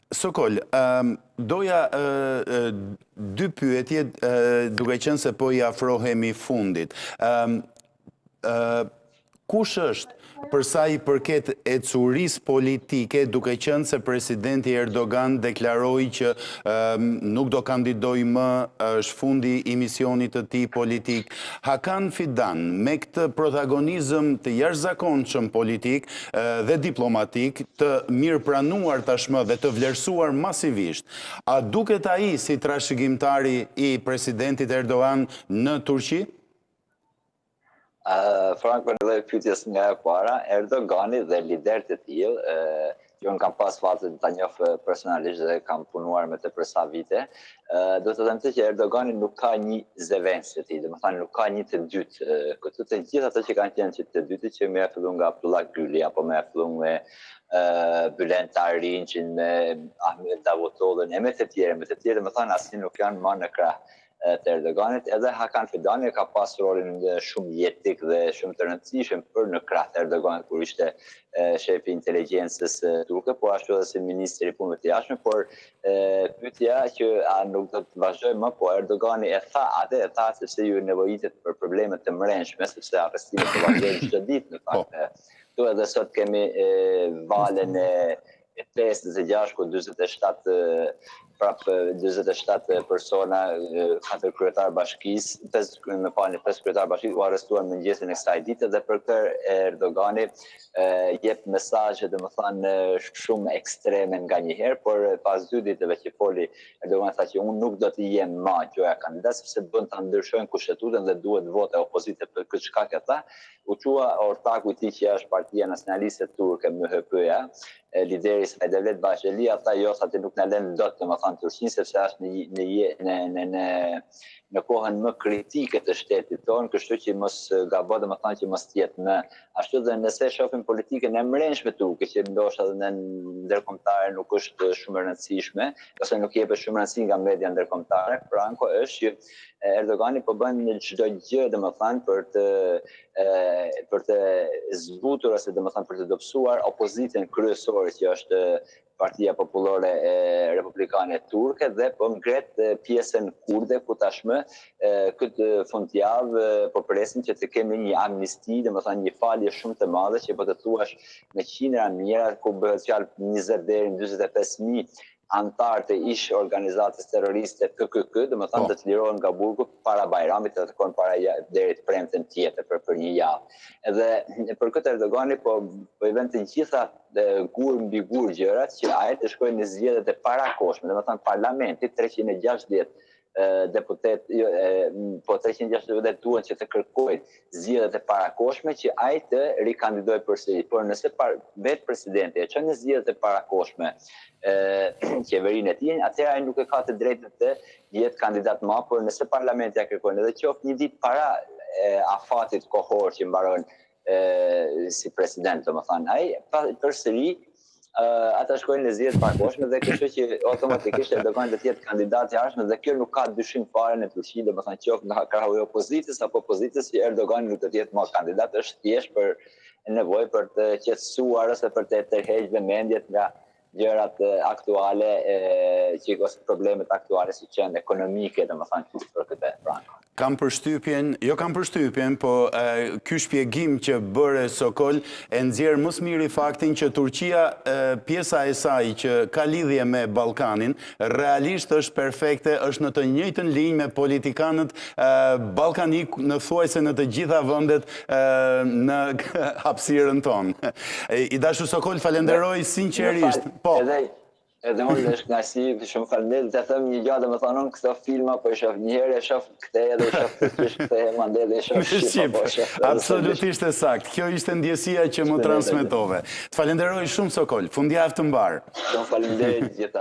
Sokol, doja dy pyetje duke qenë se po I afrohemi fundit. Kush është përsa I përket ecurisë politike, duke qenë se presidenti Erdogan deklaroi që nuk do kandidoj më, është fundi I misionit të tij politik. Hakan Fidan, me këtë protagonizëm të jashtëzakonshëm politik dhe diplomatik, të mirë pranuar tashmë dhe të vlerësuar masivisht, a duket ai si trashëgimtari I presidentit Erdogan në Turqi? Franco, në pyetjes nga e para, Erdogani dhe liderët e tillë, që unë kam pas fatin ta njoh personalisht dhe kam punuar me të për sa vite, do të them që Erdogani nuk ka një zëvendës të tij, domethënë nuk ka një të dytë. Këto të gjitha ato që kanë qenë që të dytë që më filluan nga Abdullah Güli apo më filluan me Bülent Arrinçin, me Ahmet Davutollën, e me të tjerë, domethënë asnjë nuk janë më në krah të Erdoganit, edhe Hakan Fidani ka pas rolin shumë jetik dhe shumë të rëndësishëm për në krah të Erdoganit kur ishte shefi inteligjencës turke, po ashtu edhe si ministri I punëve të jashtme, por pyetja që a nuk do të vazhdoj më, po Erdogani e tha sepse ju nevojitet për probleme të mrenshme, sepse arrestimet të vazhdojnë çdo ditë në fakt. Tu edhe sot kemi valën e 56 ku 47 persona, 4 kryetar bashkisë, 5 kryetar bashkisë u arrestuan në mëngjesin e kësaj dite dhe për këtë Erdogani jep mesazhe domethënë shumë ekstreme nganjëherë, por pas 2 ditëve që foli Erdogan tha që unë nuk do të jem më gjoja kandidat sepse bën ta ndryshojnë kushtetutën dhe duhet vote opozite për këtë shkak ata. U qua ortaku I tij që është Partia Nacionaliste Turke MHP-ja, lideri Devlet Bahçeli, ata aty nuk na lënë dot domethënë Turqinë sepse është në kohën më kritike të shtetit tonë, kështu që mos gabon domethënë që mos jetë në ashtu dhe nëse shohim politikën e mrenshme turke që ndoshta në ndërkombëtare nuk është shumë e rëndësishme, ose nuk jepet shumë rëndësi nga media ndërkombëtare, Franco është që Erdogani po bën çdo gjë domethënë për të zbutur ose domethënë për të dobësuar opozitën kryesore që është Partia Popullore Republikane Turke dhe po ngret pjesën kurde ku tashmë këtë fundjavë po presin që të kemi një amnisti, domethënë një falje shumë të madhe që po të thuash me qindra mijëra ku bëhet fjalë 20 deri në 45.000 antar të ish organizatës terroriste PKK, domethënë të të lirohen nga burgu para Bajramit të takon para deri të premten tjetër për një javë. Edhe për këtë Erdogani po I vën të gjitha gur mbi gur gjërat që ai të shkojnë në zgjedhjet e parakohshme, domethënë parlamenti 360 deputet, po 360 duan që të kërkojnë zgjedhjet e parakohshme që ai të rikandidojë përsëri. Por nëse vetë presidenti e çon në zgjedhjet e parakohshme qeverinë e tij, atëherë ai nuk e ka të drejtën të jetë kandidat më, por nëse parlamenti ja kërkon edhe qoftë një ditë para afatit kohor që mbaron si president, domethënë ai përsëri ata shkojnë në zgjedhjet parakohshme dhe kështu që automatikisht Erdogan do të jetë kandidat I ardhshëm dhe kjo nuk ka dyshim fare në Turqi, domethënë qoftë nga krahu I opozitës apo pozitës që Erdogan nuk do të jetë më kandidat, është thjesht për nevojë për të qetësuar ose për të tërhequr vëmendjet nga gjërat aktuale ose problemet aktuale si që janë ekonomike, domethënë për këtë Franco. Kam përshtypjen, po ky shpjegim që bëre Sokol e nxjerr më së miri faktin që Turqia, pjesa e saj që ka lidhje me Ballkanin, realisht është perfekte, është në të njëjtën linjë me politikanët ballkanik në thuajse në të gjitha vendet në hapësirën tonë. I dashur Sokol, falenderoj sinqerisht. Po. Edhe unë është knaqësi, shumë faleminderit, të them një gjë, domethënë unë këto filma po e shoh një herë, e shoh këtë edhe e shoh këtë mande dhe e shoh Shqip. Absolutisht e saktë. Kjo ishte ndjesia që më transmetove. Të falenderoj shumë Sokol. Fundjavë të mbar. Shumë faleminderit gjithashtu.